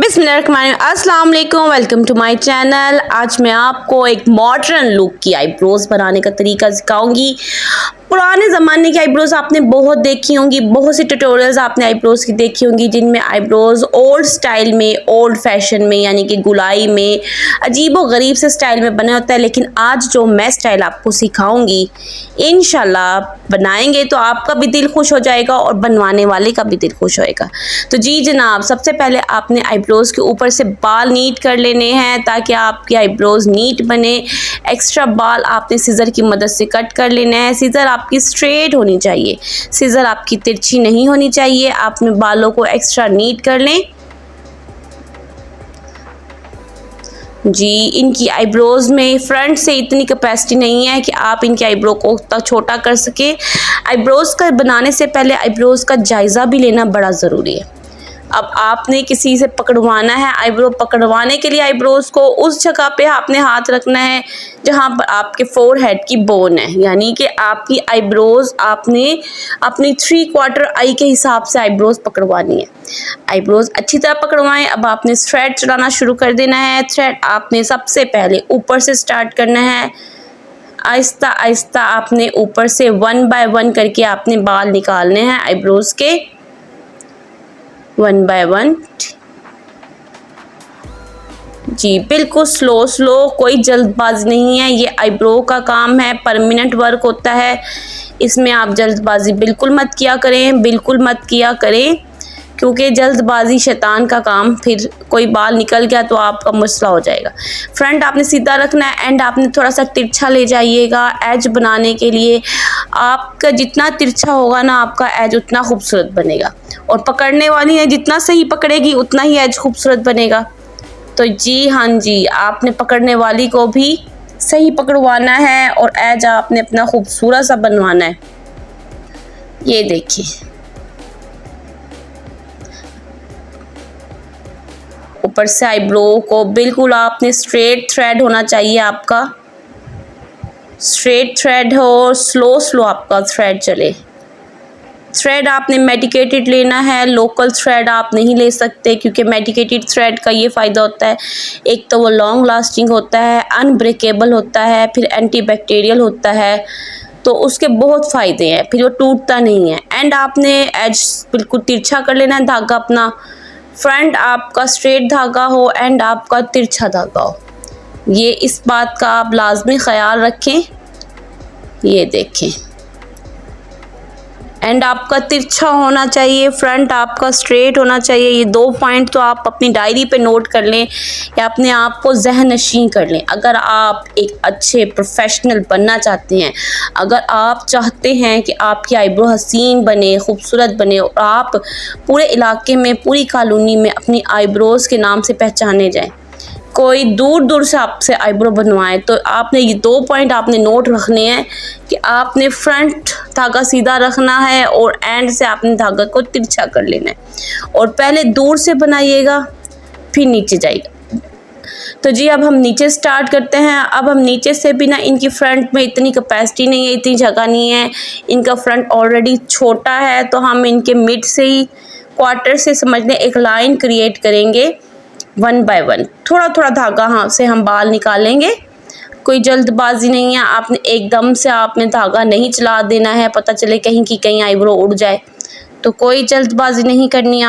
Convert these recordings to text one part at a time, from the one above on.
अस्सलाम वालेकुम, welcome to my channel. आज मैं आपको एक मॉडर्न लुक की आईब्रोज़ बनाने का तरीका सिखाऊंगी। पुराने ज़माने की आईब्रोज़ आपने बहुत देखी होंगी, बहुत सी ट्यूटोरियल्स आपने आईब्रोज़ की देखी होंगी जिनमें आईब्रोज़ ओल्ड स्टाइल में, ओल्ड फैशन में यानी कि गुलाई में, अजीबो गरीब से स्टाइल में बने होता है। लेकिन आज जो मैं स्टाइल आपको सिखाऊंगी, इंशाल्लाह बनाएंगे तो आपका भी दिल खुश हो जाएगा और बनवाने वाले का भी दिल खुश होएगा। तो जी जनाब, सबसे पहले आपने आईब्रोज़ के ऊपर से बाल नीट कर लेने हैं ताकि आपकी आईब्रोज़ नीट बने। एक्स्ट्रा बाल आपने सीज़र की मदद से कट कर लेना है। सीज़र आपकी स्ट्रेट होनी चाहिए, सीज़र आपकी तिरछी नहीं होनी चाहिए। आपने बालों को एक्स्ट्रा नीट कर लें। जी, इनकी आईब्रोज़ में फ्रंट से इतनी कैपेसिटी नहीं है कि आप इनकी आईब्रो को उतना छोटा कर सके। आईब्रोज़ का बनाने से पहले आईब्रोज़ का जायज़ा भी लेना बड़ा ज़रूरी है। अब आपने किसी से पकड़वाना है आईब्रो, पकड़वाने के लिए आईब्रोज़ को उस जगह पे आपने हाथ रखना है जहाँ पर आपके फोरहेड की बोन है, यानी कि आपकी आईब्रोज़ आपने अपनी 3/4 आई के हिसाब से आईब्रोज़ पकड़वानी है। आईब्रोज़ अच्छी तरह पकड़वाएं। अब आपने थ्रेड चलाना शुरू कर देना है। थ्रेड आपने सबसे पहले ऊपर से स्टार्ट करना है। आहिस्ता आहिस्ता आपने ऊपर से 1 बाय 1 करके आपने बाल निकालने हैं आईब्रोज़ के, 1 बाय 1। जी बिल्कुल स्लो स्लो, कोई जल्दबाजी नहीं है। ये आईब्रो का काम है, परमानेंट वर्क होता है, इसमें आप जल्दबाजी बिल्कुल मत किया करें, बिल्कुल मत किया करें, क्योंकि जल्दबाजी शैतान का काम। फिर कोई बाल निकल गया तो आपका मसला हो जाएगा। फ्रंट आपने सीधा रखना है, एंड आपने थोड़ा सा तिरछा ले जाइएगा एज बनाने के लिए। आपका जितना तिरछा होगा ना, आपका एज उतना खूबसूरत बनेगा, और पकड़ने वाली है जितना सही पकड़ेगी उतना ही एज खूबसूरत बनेगा। तो जी हाँ जी, आपने पकड़ने वाली को भी सही पकड़वाना है और एज आपने अपना खूबसूरत सा बनवाना है। ये देखिए, ऊपर से आईब्रो को बिल्कुल आपने स्ट्रेट थ्रेड होना चाहिए, आपका स्ट्रेट थ्रेड हो और स्लो स्लो आपका थ्रेड चले। थ्रेड आपने मेडिकेटेड लेना है, लोकल थ्रेड आप नहीं ले सकते, क्योंकि मेडिकेटेड थ्रेड का ये फ़ायदा होता है, एक तो वो लॉन्ग लास्टिंग होता है, अनब्रेकेबल होता है, फिर एंटीबैक्टीरियल होता है, तो उसके बहुत फ़ायदे हैं, फिर वो टूटता नहीं है। एंड आपने एज बिल्कुल तिरछा कर लेना है धागा अपना। फ्रंट आपका स्ट्रेट धागा हो, एंड आपका तिरछा धागा हो, ये इस बात का आप लाजमी ख्याल रखें। ये देखें, एंड आपका तिरछा होना चाहिए, फ्रंट आपका स्ट्रेट होना चाहिए। ये 2 पॉइंट तो आप अपनी डायरी पे नोट कर लें या अपने आप को जहन नशीं कर लें। अगर आप एक अच्छे प्रोफेशनल बनना चाहते हैं, अगर आप चाहते हैं कि आपकी आईब्रो हसीन बने, खूबसूरत बने, और आप पूरे इलाके में, पूरी कॉलोनी में अपनी आईब्रोज़ के नाम से पहचाने जाएँ, कोई दूर दूर से आपसे आईब्रो बनवाए, तो आपने ये 2 पॉइंट आपने नोट रखने हैं कि आपने फ्रंट धागा सीधा रखना है और एंड से आपने धागा को तिरछा कर लेना है। और पहले दूर से बनाइएगा, फिर नीचे जाइएगा। तो जी अब हम नीचे स्टार्ट करते हैं। अब हम नीचे से भी ना, इनकी फ्रंट में इतनी कैपेसिटी नहीं है, इतनी जगह नहीं है, इनका फ्रंट ऑलरेडी छोटा है, तो हम इनके मिड से ही, क्वार्टर से समझ लें, एक लाइन क्रिएट करेंगे 1 बाय 1। थोड़ा थोड़ा धागा हाँ से हम बाल निकालेंगे, कोई जल्दबाजी नहीं है। आपने एकदम से आपने धागा नहीं चला देना है, पता चले कहीं की कहीं आईब्रो उड़ जाए, तो कोई जल्दबाजी नहीं करनी है।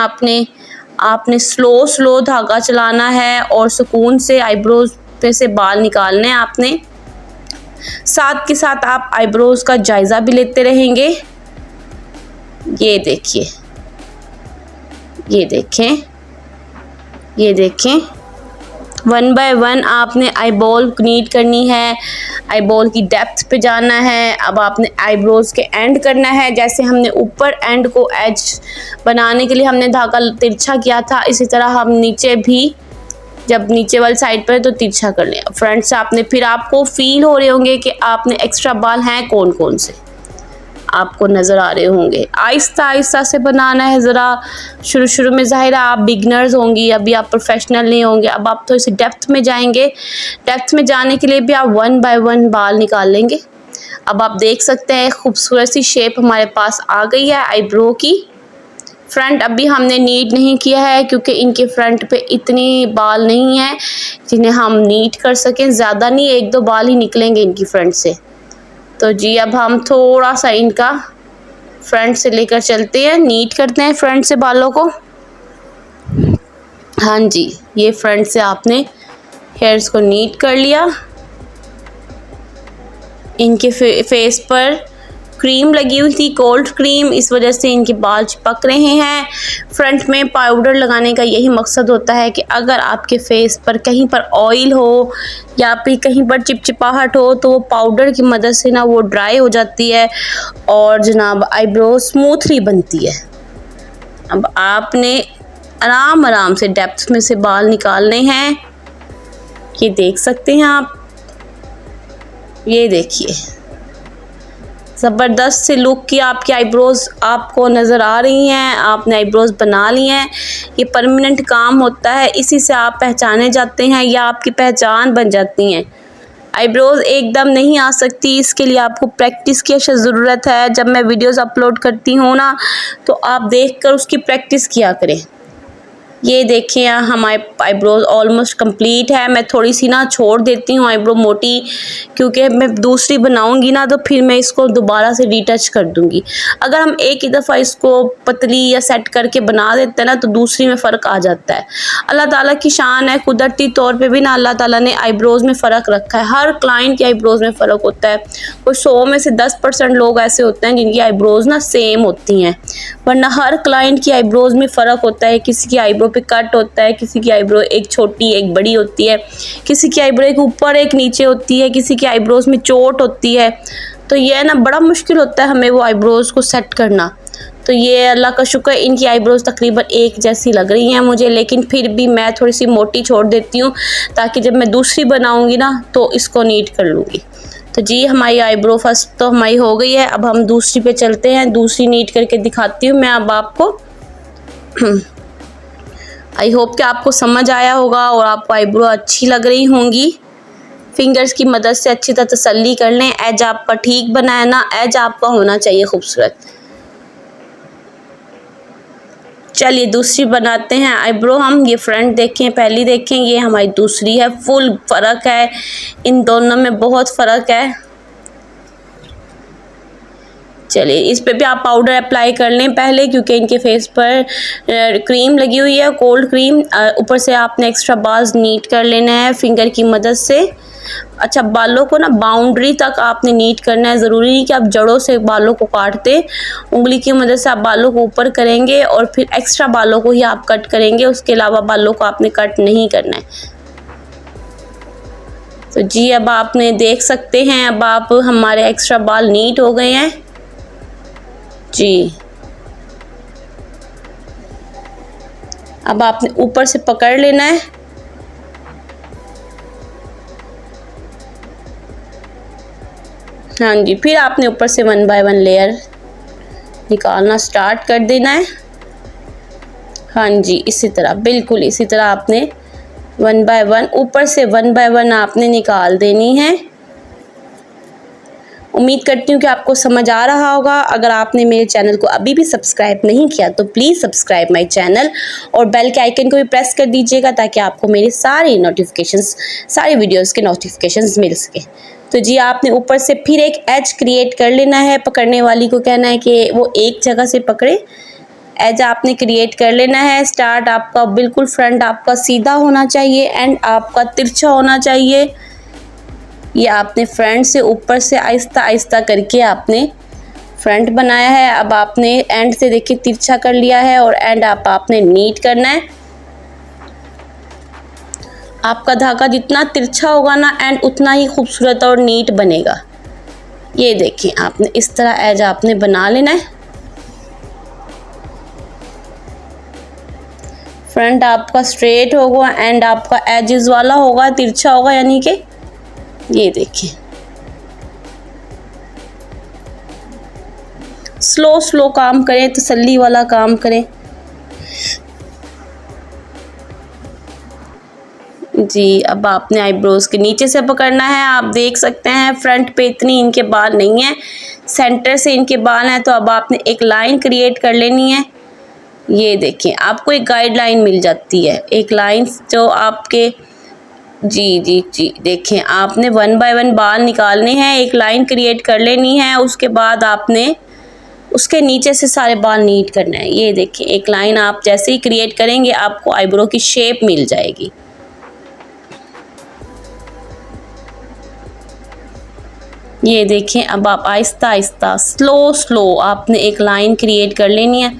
आपने स्लो स्लो धागा चलाना है और सुकून से आईब्रोज पे से बाल निकालने हैं आपने। साथ के साथ आप आईब्रोज का जायज़ा भी लेते रहेंगे। ये देखिए, ये देखें, ये देखें, 1 बाय 1 आपने आईबॉल नीट करनी है, आईबॉल की डेप्थ पे जाना है। अब आपने आईब्रोज़ के एंड करना है, जैसे हमने ऊपर एंड को एज बनाने के लिए हमने धागा तिरछा किया था, इसी तरह हम नीचे भी, जब नीचे वाली साइड पर तो तिरछा कर लें। फ्रंट से आपने, फिर आपको फील हो रहे होंगे कि आपने एक्स्ट्रा बाल हैं कौन कौन से आपको नज़र आ रहे होंगे। आहिस्ता आहिस्ता से बनाना है ज़रा। शुरू में ज़ाहिर है आप बिगनर्स होंगी, अभी आप प्रोफेशनल नहीं होंगे। अब आप थोड़ी सी डेप्थ में जाएंगे, डेप्थ में जाने के लिए भी आप 1 बाय 1 बाल निकाल लेंगे। अब आप देख सकते हैं खूबसूरत सी शेप हमारे पास आ गई है आईब्रो की। फ्रंट अभी हमने नीट नहीं किया है क्योंकि इनके फ्रंट पे इतनी बाल नहीं है जिन्हें हम नीट कर सकें। ज़्यादा नहीं, 1-2 बाल ही निकलेंगे इनकी फ्रंट से। तो जी अब हम थोड़ा सा इनका फ्रंट से लेकर चलते हैं, नीट करते हैं फ्रंट से बालों को। हाँ जी, ये फ्रंट से आपने हेयर्स को नीट कर लिया। इनके फेस पर क्रीम लगी हुई थी, कोल्ड क्रीम, इस वजह से इनके बाल चिपक रहे हैं। फ्रंट में पाउडर लगाने का यही मकसद होता है कि अगर आपके फेस पर कहीं पर ऑयल हो या फिर कहीं पर चिपचिपाहट हो तो वो पाउडर की मदद से ना वो ड्राई हो जाती है और जनाब आईब्रो स्मूथली बनती है। अब आपने आराम आराम से डेप्थ में से बाल निकालने हैं। ये देख सकते हैं आप, ये देखिए ज़बरदस्त से लुक की आपकी आईब्रोज़ आपको नज़र आ रही हैं। आपने आईब्रोज़ बना ली हैं। ये परमानेंट काम होता है, इसी से आप पहचाने जाते हैं या आपकी पहचान बन जाती हैं। आईब्रोज़ एकदम नहीं आ सकती, इसके लिए आपको प्रैक्टिस की ज़रूरत है। जब मैं वीडियोज़ अपलोड करती हूँ ना तो आप देखकर उसकी प्रैक्टिस किया करें। ये देखिए हमारे आईब्रोज ऑलमोस्ट कंप्लीट है। मैं थोड़ी सी ना छोड़ देती हूँ आईब्रो मोटी, क्योंकि मैं दूसरी बनाऊँगी ना तो फिर मैं इसको दोबारा से रीटच कर दूँगी। अगर हम एक ही दफ़ा इसको पतली या सेट करके बना देते हैं ना तो दूसरी में फ़र्क आ जाता है। अल्लाह ताला की शान है, कुदरती तौर पे भी ना अल्लाह ताला ने आईब्रोज़ में फ़र्क रखा है। हर क्लाइंट की आईब्रोज़ में फ़र्क होता है। कोई 100 में से 10% लोग ऐसे होते हैं जिनकी आईब्रोज़ ना सेम होती हैं, वरना हर क्लाइंट की आईब्रोज़ में फ़र्क होता है। किसी की आईब्रो पे कट होता है, किसी की आईब्रो एक छोटी एक बड़ी होती है, किसी की आईब्रो एक ऊपर एक नीचे होती है, किसी की आईब्रोज़ में चोट होती है। तो ये ना बड़ा मुश्किल होता है हमें वो आईब्रोज़ को सेट करना। तो ये अल्लाह का शुक्र है इनकी आईब्रोज़ तकरीबन एक जैसी लग रही हैं मुझे, लेकिन फिर भी मैं थोड़ी सी मोटी छोड़ देती हूँ ताकि जब मैं दूसरी बनाऊँगी ना तो इसको नीट कर लूँगी। तो जी हमारी आईब्रो फर्स्ट तो हमारी हो गई है। अब हम दूसरी पे चलते हैं, दूसरी नीट करके दिखाती हूँ मैं अब आपको। आई होप कि आपको समझ आया होगा और आपको आईब्रो अच्छी लग रही होंगी। फिंगर्स की मदद से अच्छी तरह तसल्ली कर लें। एज आपका ठीक बना है ना, एज आपका होना चाहिए खूबसूरत। चलिए दूसरी बनाते हैं आईब्रो हम। ये फ्रंट देखें, पहली देखें, ये हमारी दूसरी है। फुल फ़र्क है, इन दोनों में बहुत फ़र्क है। चलिए इस पे भी आप पाउडर अप्लाई कर लें पहले, क्योंकि इनके फेस पर क्रीम लगी हुई है, कोल्ड क्रीम। ऊपर से आपने एक्स्ट्रा बाल्स नीट कर लेना है फिंगर की मदद से। अच्छा, बालों को ना बाउंड्री तक आपने नीट करना है। ज़रूरी नहीं कि आप जड़ों से बालों को काटते, उंगली की मदद से आप बालों को ऊपर करेंगे और फिर एक्स्ट्रा बालों को ही आप कट करेंगे। उसके अलावा बालों को आपने कट नहीं करना है। तो जी अब आपने देख सकते हैं, अब आप हमारे एक्स्ट्रा बाल नीट हो गए हैं जी। अब आपने ऊपर से पकड़ लेना है। हाँ जी, फिर आपने ऊपर से 1 बाय 1 लेयर निकालना स्टार्ट कर देना है। हाँ जी, इसी तरह, बिल्कुल इसी तरह आपने 1 बाय 1 ऊपर से 1 बाय 1 आपने निकाल देनी है। उम्मीद करती हूँ कि आपको समझ आ रहा होगा। अगर आपने मेरे चैनल को अभी भी सब्सक्राइब नहीं किया तो प्लीज़ सब्सक्राइब माय चैनल और बेल के आइकन को भी प्रेस कर दीजिएगा ताकि आपको मेरी सारी नोटिफिकेशंस, सारी वीडियोस के नोटिफिकेशंस मिल सके। तो जी आपने ऊपर से फिर एक एज क्रिएट कर लेना है। पकड़ने वाली को कहना है कि वो एक जगह से पकड़े। एज आपने क्रिएट कर लेना है। स्टार्ट आपका बिल्कुल फ्रंट आपका सीधा होना चाहिए, एंड आपका तिरछा होना चाहिए। ये आपने फ्रंट से ऊपर से आहिस्ता आहिस्ता करके आपने फ्रंट बनाया है। अब आपने एंड से देखिए तिरछा कर लिया है और एंड आपने नीट करना है। आपका धागा जितना तिरछा होगा ना एंड उतना ही खूबसूरत और नीट बनेगा। ये देखिए आपने इस तरह एज आपने बना लेना है। फ्रंट आपका स्ट्रेट होगा, एंड आपका एजेस वाला होगा, तिरछा होगा, यानी कि ये देखिए स्लो स्लो काम करें, तसल्ली वाला काम करें जी। अब आपने आईब्रोज के नीचे से पकड़ना है। आप देख सकते हैं फ्रंट पे इतनी इनके बाल नहीं है, सेंटर से इनके बाल हैं। तो अब आपने एक लाइन क्रिएट कर लेनी है। ये देखें, आपको एक गाइडलाइन मिल जाती है, एक लाइन जो आपके जी देखें, आपने 1 बाय 1 बाल निकालने हैं, एक लाइन क्रिएट कर लेनी है, उसके बाद आपने उसके नीचे से सारे बाल नीट करना है। ये देखिए, एक लाइन आप जैसे ही क्रिएट करेंगे आपको आईब्रो की शेप मिल जाएगी। ये देखें, अब आप आहिस्ता आहिस्ता स्लो आपने एक लाइन क्रिएट कर लेनी है।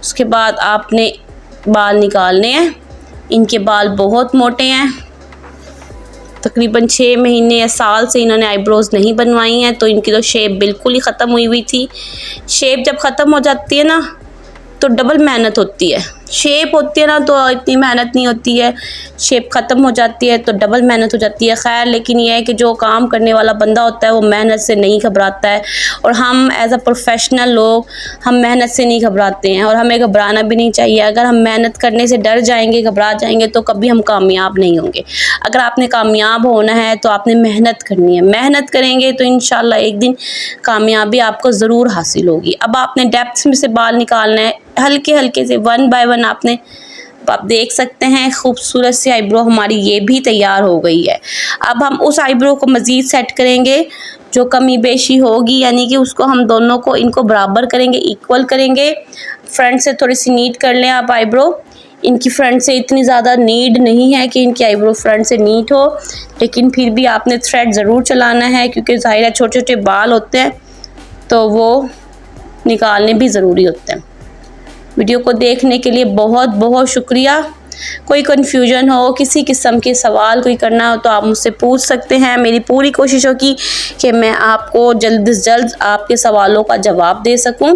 उसके बाद आपने बाल निकालने हैं। इनके बाल बहुत मोटे हैं, तकरीबन 6 महीने या साल से इन्होंने आईब्रोज़ नहीं बनवाई हैं, तो इनकी तो शेप बिल्कुल ही ख़त्म हुई थी। शेप जब ख़त्म हो जाती है ना तो डबल मेहनत होती है। शेप होती है ना तो इतनी मेहनत नहीं होती है, शेप ख़त्म हो जाती है तो डबल मेहनत हो जाती है। खैर, लेकिन यह है कि जो काम करने वाला बंदा होता है वो मेहनत से नहीं घबराता है, और हम एज अ प्रोफेशनल लोग हम मेहनत से नहीं घबराते हैं, और हमें घबराना भी नहीं चाहिए। अगर हम मेहनत करने से डर जाएंगे, घबरा जाएंगे, तो कभी हम कामयाब नहीं होंगे। अगर आपने कामयाब होना है तो आपने मेहनत करनी है, मेहनत करेंगे तो इंशाल्लाह एक दिन कामयाबी आपको ज़रूर हासिल होगी। अब आपने डेप्थ में से बाल निकालना है, हल्के हल्के से 1 बाय 1 आपने, आप देख सकते हैं खूबसूरत सी आईब्रो हमारी ये भी तैयार हो गई है। अब हम उस आईब्रो को मज़ीद सेट करेंगे, जो कमी बेशी होगी, यानी कि उसको हम दोनों को इनको बराबर करेंगे, इक्वल करेंगे। फ्रंट से थोड़ी सी नीट कर लें आप आईब्रो। इनकी फ्रंट से इतनी ज़्यादा नीड नहीं है कि इनकी आईब्रो फ्रंट से नीट हो, लेकिन फिर भी आपने थ्रेड ज़रूर चलाना है, क्योंकि ज़ाहिर है छोटे छोटे बाल होते हैं तो वो निकालने भी ज़रूरी होते हैं। वीडियो को देखने के लिए बहुत बहुत शुक्रिया। कोई कन्फ्यूजन हो, किसी किस्म के सवाल कोई करना हो तो आप मुझसे पूछ सकते हैं। मेरी पूरी कोशिश होगी कि मैं आपको जल्द से जल्द आपके सवालों का जवाब दे सकूं।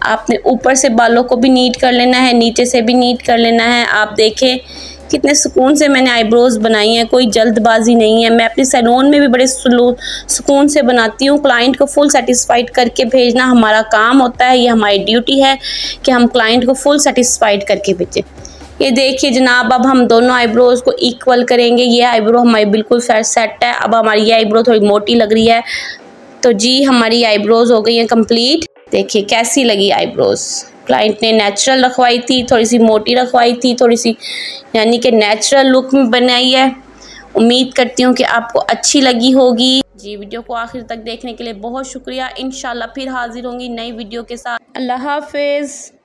आपने ऊपर से बालों को भी नीट कर लेना है, नीचे से भी नीट कर लेना है। आप देखें कितने सुकून से मैंने आईब्रोज़ बनाई हैं, कोई जल्दबाजी नहीं है। मैं अपने सैलून में भी बड़े सुकून से बनाती हूँ। क्लाइंट को फुल सेटिस्फाइड करके भेजना हमारा काम होता है, ये हमारी ड्यूटी है कि हम क्लाइंट को फुल सेटिस्फाइड करके भेजें। ये देखिए जनाब, अब हम दोनों आईब्रोज़ को इक्वल करेंगे। ये आईब्रो हमारी बिल्कुल सेट है। अब हमारी ये आईब्रो थोड़ी मोटी लग रही है, तो जी हमारी आईब्रोज़ हो गई हैं कंप्लीट। देखिए कैसी लगी आईब्रोज़। क्लाइंट ने नेचुरल रखवाई थी, थोड़ी सी मोटी रखवाई थी, थोड़ी सी यानी कि नेचुरल लुक में बनाई है। उम्मीद करती हूँ कि आपको अच्छी लगी होगी। जी, वीडियो को आखिर तक देखने के लिए बहुत शुक्रिया। इंशाल्लाह फिर हाजिर होंगी नई वीडियो के साथ। अल्लाह हाफिज़।